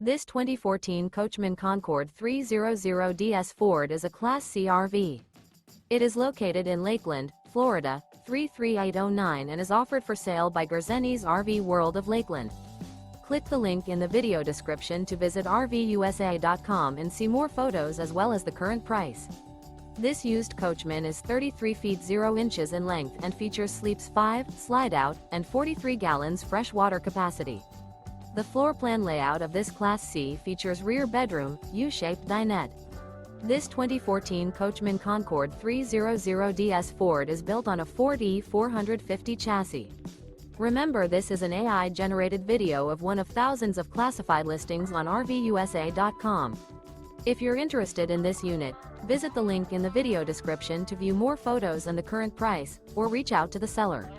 This 2014 Coachmen Concord 300DS Ford is a Class C RV. It is located in Lakeland, Florida, 33809 and is offered for sale by Gerzeny's RV World of Lakeland. Click the link in the video description to visit RVUSA.com and see more photos as well as the current price. This used Coachman is 33 feet 0 inches in length and features sleeps 5, Slideout, and 43 gallons fresh water capacity. The floor plan layout of this Class C features rear bedroom, U-shaped dinette. This 2014 Coachmen Concord 300DS Ford is built on a Ford E450 chassis. Remember, this is an AI-generated video of one of thousands of classified listings on RVUSA.com. If you're interested in this unit, visit the link in the video description to view more photos and the current price, or reach out to the seller.